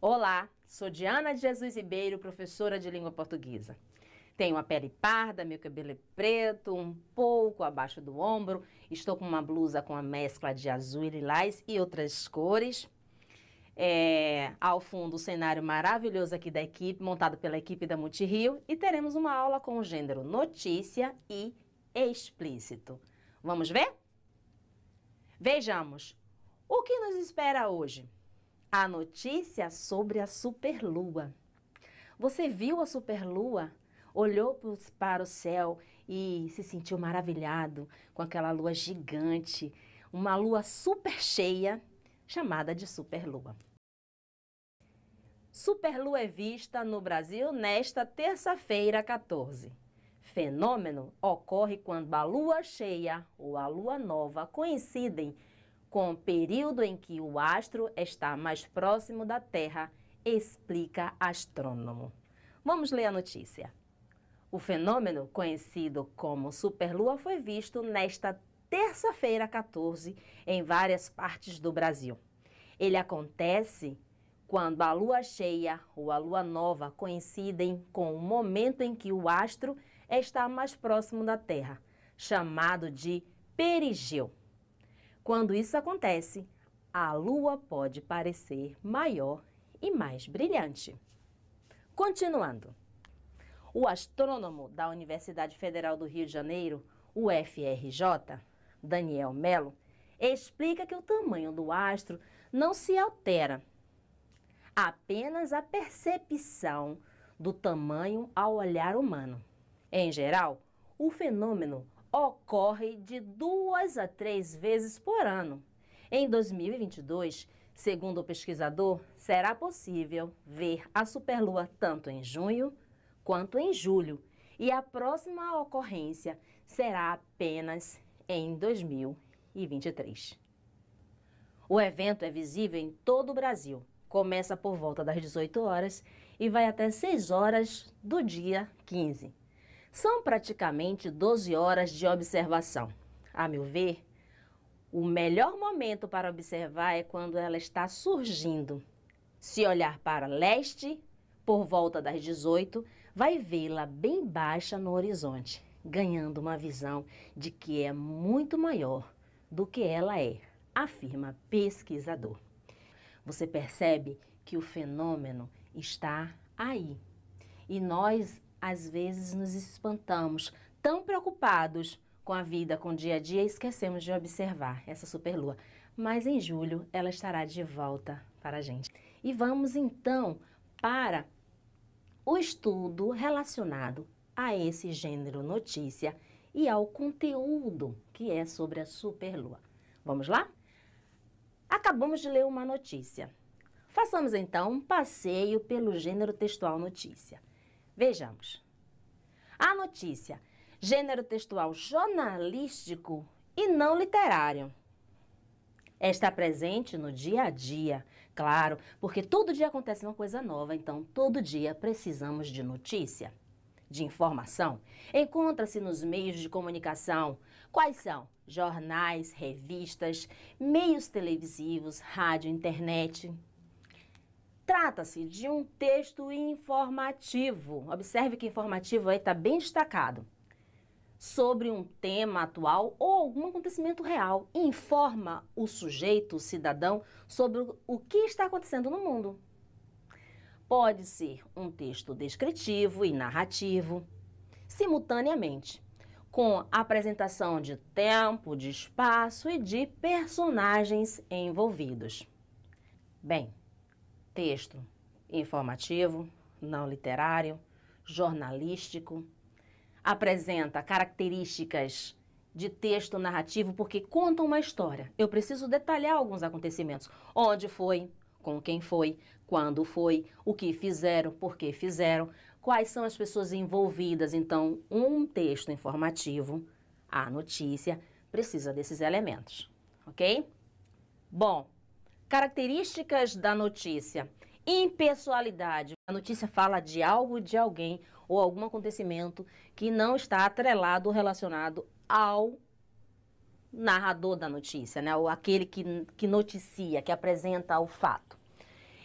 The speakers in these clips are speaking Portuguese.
Olá, sou Diana de Jesus Ribeiro, professora de língua portuguesa. Tenho a pele parda, meu cabelo é preto, um pouco abaixo do ombro. Estou com uma blusa com a mescla de azul e lilás e outras cores. Ao fundo, o cenário maravilhoso aqui da equipe, montado pela equipe da Multirio. E teremos uma aula com o gênero notícia e explícito. Vamos ver? Vejamos. O que nos espera hoje? A notícia sobre a superlua. Você viu a superlua? Olhou para o céu e se sentiu maravilhado com aquela lua gigante, uma lua super cheia, chamada de superlua. Superlua é vista no Brasil nesta terça-feira, 14. Fenômeno ocorre quando a lua cheia ou a lua nova coincidem com o período em que o astro está mais próximo da Terra, explica astrônomo. Vamos ler a notícia. O fenômeno, conhecido como superlua, foi visto nesta terça-feira, 14, em várias partes do Brasil. Ele acontece quando a lua cheia ou a lua nova coincidem com o momento em que o astro está mais próximo da Terra, chamado de perigeu. Quando isso acontece, a lua pode parecer maior e mais brilhante. Continuando, o astrônomo da Universidade Federal do Rio de Janeiro, UFRJ, Daniel Mello, explica que o tamanho do astro não se altera, apenas a percepção do tamanho ao olhar humano. Em geral, o fenômeno ocorre de 2 a 3 vezes por ano. Em 2022, segundo o pesquisador, será possível ver a superlua tanto em junho quanto em julho, e a próxima ocorrência será apenas em 2023. O evento é visível em todo o Brasil. Começa por volta das 18 horas e vai até 6 horas do dia 15. São praticamente 12 horas de observação. A meu ver, o melhor momento para observar é quando ela está surgindo. Se olhar para leste, por volta das 18, vai vê-la bem baixa no horizonte, ganhando uma visão de que é muito maior do que ela é, afirma pesquisador. Você percebe que o fenômeno está aí. E nós, às vezes, nos espantamos, tão preocupados com a vida, com o dia a dia, e esquecemos de observar essa superlua. Mas em julho ela estará de volta para a gente. E vamos então para o estudo relacionado a esse gênero notícia e ao conteúdo que é sobre a superlua. Vamos lá? Acabamos de ler uma notícia. Façamos então um passeio pelo gênero textual notícia. Vejamos. A notícia, gênero textual jornalístico e não literário. Está presente no dia a dia, claro, porque todo dia acontece uma coisa nova, então todo dia precisamos de notícia, de informação. Encontra-se nos meios de comunicação. Quais são? Jornais, revistas, meios televisivos, rádio, internet. Trata-se de um texto informativo. Observe que informativo aí está bem destacado. Sobre um tema atual ou algum acontecimento real. Informa o sujeito, o cidadão, sobre o que está acontecendo no mundo. Pode ser um texto descritivo e narrativo, simultaneamente, com apresentação de tempo, de espaço e de personagens envolvidos. Bem, texto informativo, não literário, jornalístico, apresenta características de texto narrativo porque conta uma história. Eu preciso detalhar alguns acontecimentos. Onde foi, com quem foi, quando foi, o que fizeram, por que fizeram, quais são as pessoas envolvidas. Então, um texto informativo, a notícia, precisa desses elementos, ok? Bom, características da notícia. Impessoalidade. A notícia fala de algo, de alguém ou algum acontecimento que não está atrelado ou relacionado ao narrador da notícia, né? Ou aquele que noticia, que apresenta o fato.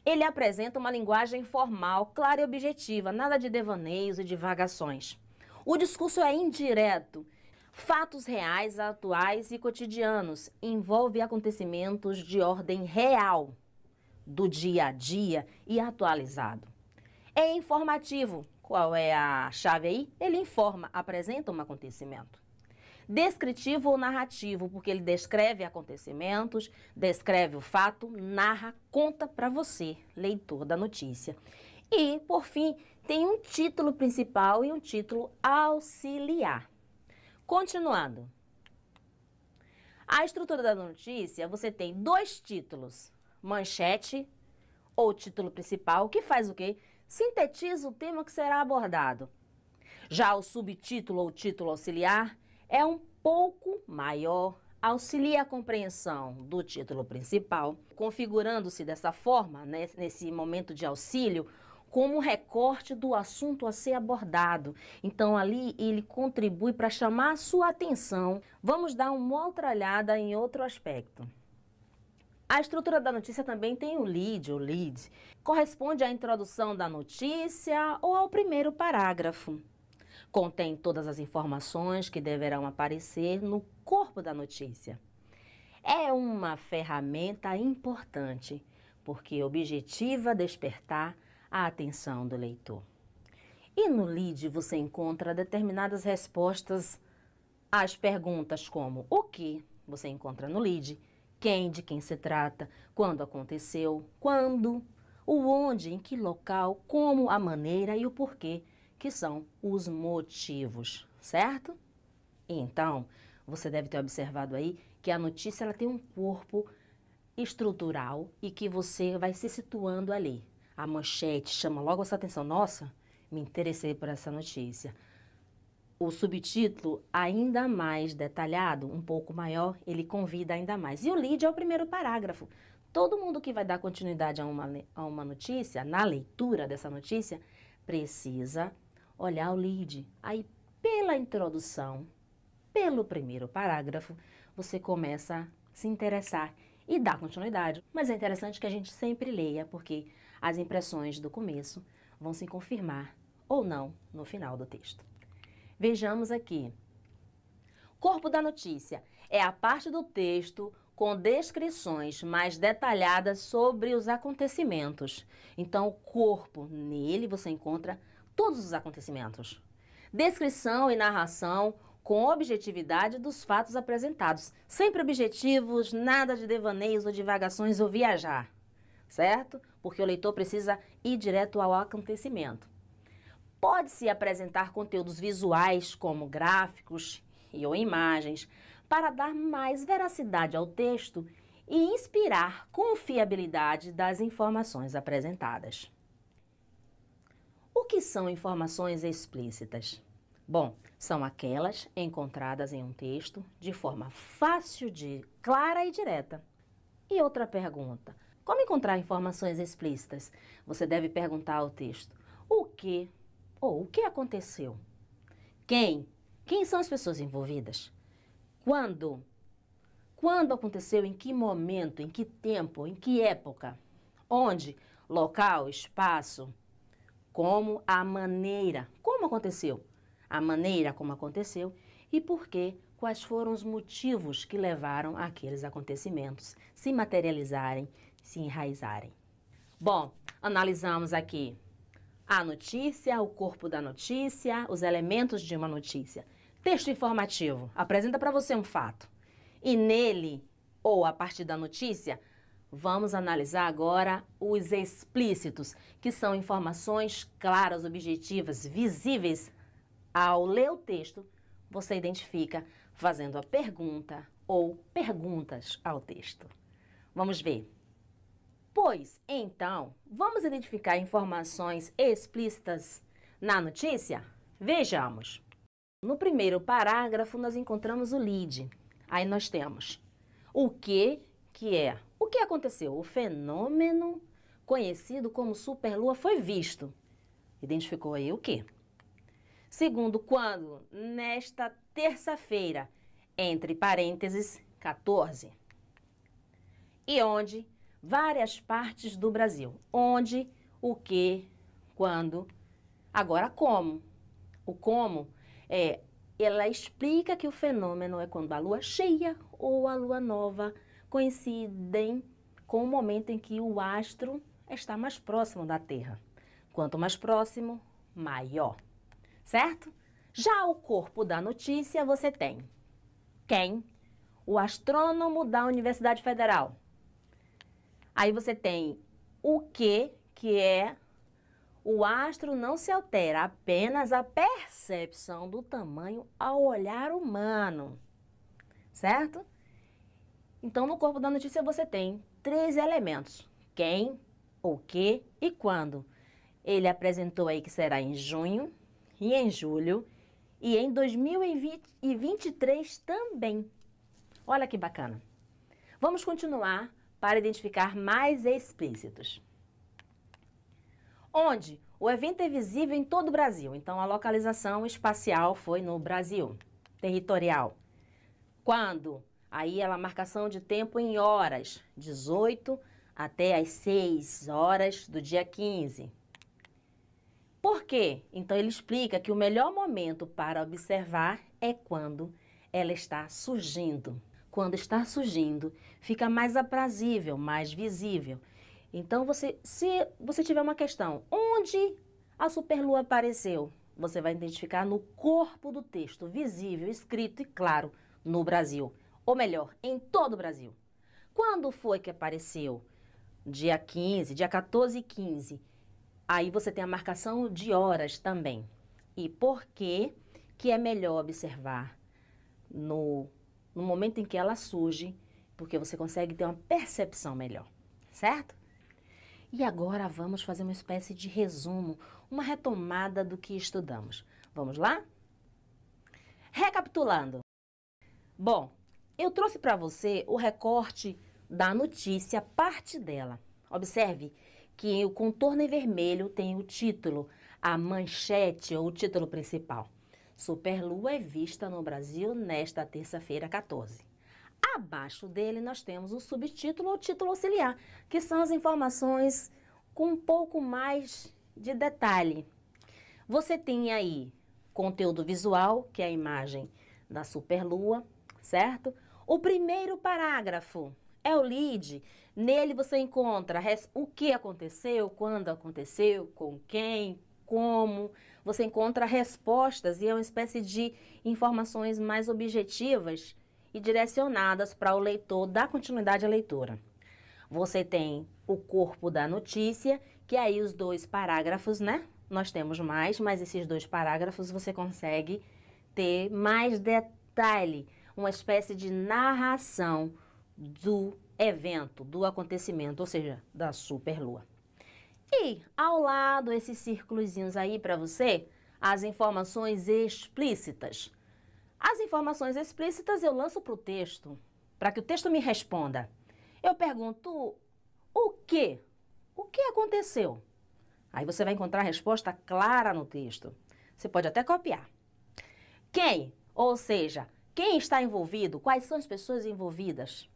Ele apresenta uma linguagem formal, clara e objetiva, nada de devaneios e divagações. O discurso é indireto, fatos reais, atuais e cotidianos, envolve acontecimentos de ordem real, do dia a dia e atualizado. É informativo. Qual é a chave aí? Ele informa, apresenta um acontecimento. Descritivo ou narrativo, porque ele descreve acontecimentos, descreve o fato, narra, conta para você, leitor da notícia. E, por fim, tem um título principal e um título auxiliar. Continuando. A estrutura da notícia, você tem dois títulos, manchete ou título principal, que faz o quê? Sintetiza o tema que será abordado. Já o subtítulo ou título auxiliar é um pouco maior, auxilia a compreensão do título principal, configurando-se dessa forma, né, nesse momento de auxílio, como um recorte do assunto a ser abordado. Então, ali ele contribui para chamar a sua atenção. Vamos dar uma outra olhada em outro aspecto. A estrutura da notícia também tem o lead, corresponde à introdução da notícia ou ao primeiro parágrafo. Contém todas as informações que deverão aparecer no corpo da notícia. É uma ferramenta importante, porque objetiva despertar a atenção do leitor. E no lead você encontra determinadas respostas às perguntas como o que você encontra no lead, quem, de quem se trata, quando aconteceu, quando, o onde, em que local, como, a maneira e o porquê, que são os motivos, certo? Então, você deve ter observado aí que a notícia ela tem um corpo estrutural e que você vai se situando ali. A manchete chama logo a sua atenção. Nossa, me interessei por essa notícia. O subtítulo, ainda mais detalhado, um pouco maior, ele convida ainda mais. E o lead é o primeiro parágrafo. Todo mundo que vai dar continuidade a uma notícia, na leitura dessa notícia, precisa olhar o lead. Aí, pela introdução, pelo primeiro parágrafo, você começa a se interessar e dar continuidade. Mas é interessante que a gente sempre leia, porque as impressões do começo vão se confirmar ou não no final do texto. Vejamos aqui. Corpo da notícia é a parte do texto com descrições mais detalhadas sobre os acontecimentos. Então, o corpo, nele você encontra todos os acontecimentos. Descrição e narração com objetividade dos fatos apresentados. Sempre objetivos, nada de devaneios ou divagações ou viajar, certo? Porque o leitor precisa ir direto ao acontecimento. Pode-se apresentar conteúdos visuais, como gráficos ou imagens, para dar mais veracidade ao texto e inspirar confiabilidade das informações apresentadas. O que são informações explícitas? Bom, são aquelas encontradas em um texto de forma fácil, clara e direta. E outra pergunta, como encontrar informações explícitas? Você deve perguntar ao texto, o que ou o que aconteceu? Quem? Quem são as pessoas envolvidas? Quando? Quando aconteceu? Em que momento? Em que tempo? Em que época? Onde? Local? Espaço? Como? A maneira? Como aconteceu? A maneira como aconteceu e por quê? Quais foram os motivos que levaram aqueles acontecimentos se materializarem, se enraizarem? Bom, analisamos aqui a notícia, o corpo da notícia, os elementos de uma notícia. Texto informativo apresenta para você um fato. E nele, ou a partir da notícia, vamos analisar agora os explícitos, que são informações claras, objetivas, visíveis. Ao ler o texto, você identifica fazendo a pergunta ou perguntas ao texto. Vamos ver. Pois, então, vamos identificar informações explícitas na notícia? Vejamos. No primeiro parágrafo, nós encontramos o lead. Aí nós temos o que é. O que aconteceu? O fenômeno conhecido como superlua foi visto. Identificou aí o quê? Segundo, quando? Nesta terça-feira, entre parênteses, 14. E onde? várias partes do Brasil. Onde, o que, quando. Agora, como. O como ela explica que o fenômeno é quando a lua cheia ou a lua nova coincidem com o momento em que o astro está mais próximo da Terra. Quanto mais próximo, maior. Certo? Já o corpo da notícia você tem quem? O astrônomo da Universidade Federal. Aí você tem o que é o astro não se altera, apenas a percepção do tamanho ao olhar humano. Certo? Então, no corpo da notícia você tem 3 elementos. Quem, o que e quando. Ele apresentou aí que será em junho e em julho e em 2023 também. Olha que bacana. Vamos continuar para identificar mais explícitos. Onde o evento é visível em todo o Brasil. Então, a localização espacial foi no Brasil, territorial. Quando? Aí ela marcação de tempo em horas, 18 até as 6 horas do dia 15. Por quê? Então, ele explica que o melhor momento para observar é quando ela está surgindo. Quando está surgindo, fica mais aprazível, mais visível. Então, se você tiver uma questão, onde a superlua apareceu? Você vai identificar no corpo do texto, visível, escrito e claro, no Brasil. Ou melhor, em todo o Brasil. Quando foi que apareceu? Dia 15, dia 14 e 15. Aí você tem a marcação de horas também. E por que é melhor observar no momento em que ela surge? Porque você consegue ter uma percepção melhor, certo? E agora vamos fazer uma espécie de resumo, uma retomada do que estudamos. Vamos lá? Recapitulando. Bom, eu trouxe para você o recorte da notícia, parte dela. Observe que o contorno em vermelho tem o título, a manchete ou o título principal. Superlua é vista no Brasil nesta terça-feira 14. Abaixo dele nós temos o subtítulo ou título auxiliar, que são as informações com um pouco mais de detalhe. Você tem aí conteúdo visual, que é a imagem da superlua, certo? O primeiro parágrafo é o lead. Nele você encontra o que aconteceu, quando aconteceu, com quem, como. Você encontra respostas e é uma espécie de informações mais objetivas e direcionadas para o leitor, dar continuidade à leitura. Você tem o corpo da notícia, que aí os 2 parágrafos, né? Nós temos mais, mas esses 2 parágrafos você consegue ter mais detalhe, uma espécie de narração do evento, do acontecimento, ou seja, da superlua. E ao lado, esses círculozinhos aí para você, as informações explícitas. As informações explícitas eu lanço para o texto, para que o texto me responda. Eu pergunto, o que? O que aconteceu? Aí você vai encontrar a resposta clara no texto. Você pode até copiar. Quem? Ou seja, quem está envolvido? Quais são as pessoas envolvidas?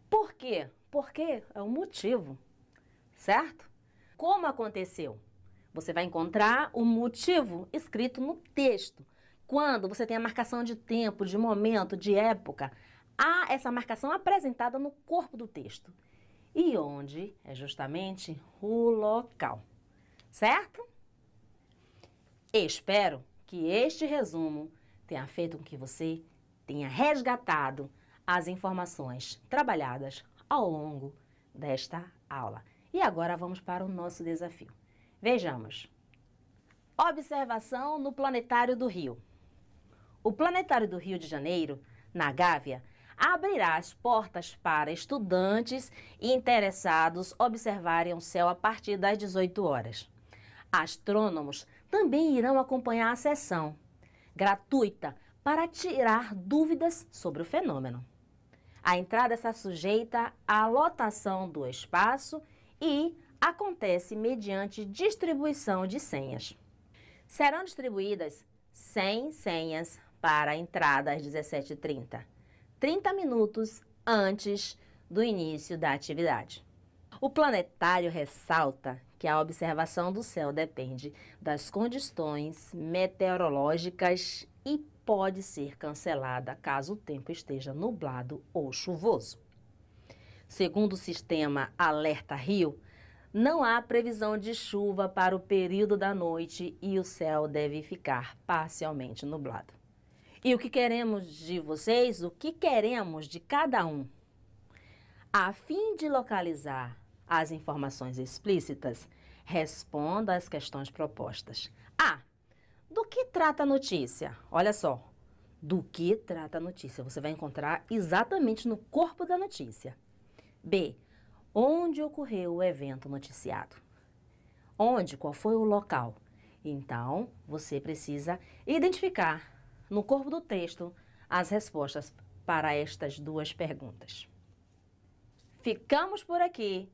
Por quê? Porque é o motivo, certo? Como aconteceu? Você vai encontrar o motivo escrito no texto. Quando você tem a marcação de tempo, de momento, de época, há essa marcação apresentada no corpo do texto. E onde é justamente o local, certo? Espero que este resumo tenha feito com que você tenha resgatado as informações trabalhadas ao longo desta aula. E agora vamos para o nosso desafio. Vejamos. Observação no Planetário do Rio. O Planetário do Rio de Janeiro, na Gávea, abrirá as portas para estudantes e interessados observarem o céu a partir das 18 horas. Astrônomos também irão acompanhar a sessão, gratuita, para tirar dúvidas sobre o fenômeno. A entrada está sujeita à lotação do espaço e acontece mediante distribuição de senhas. Serão distribuídas 100 senhas para a entrada às 17h30, 30 minutos antes do início da atividade. O planetário ressalta que a observação do céu depende das condições meteorológicas e pode ser cancelada caso o tempo esteja nublado ou chuvoso. Segundo o sistema Alerta Rio, não há previsão de chuva para o período da noite e o céu deve ficar parcialmente nublado. E o que queremos de vocês? O que queremos de cada um? A fim de localizar as informações explícitas, responda às questões propostas. A. Do que trata a notícia? Olha só, do que trata a notícia? Você vai encontrar exatamente no corpo da notícia. B. Onde ocorreu o evento noticiado? Onde? Qual foi o local? Então, você precisa identificar no corpo do texto as respostas para estas duas perguntas. Ficamos por aqui.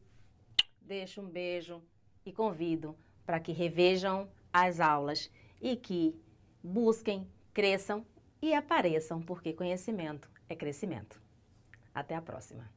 Deixo um beijo e convido para que revejam as aulas e que busquem, cresçam e apareçam, porque conhecimento é crescimento. Até a próxima.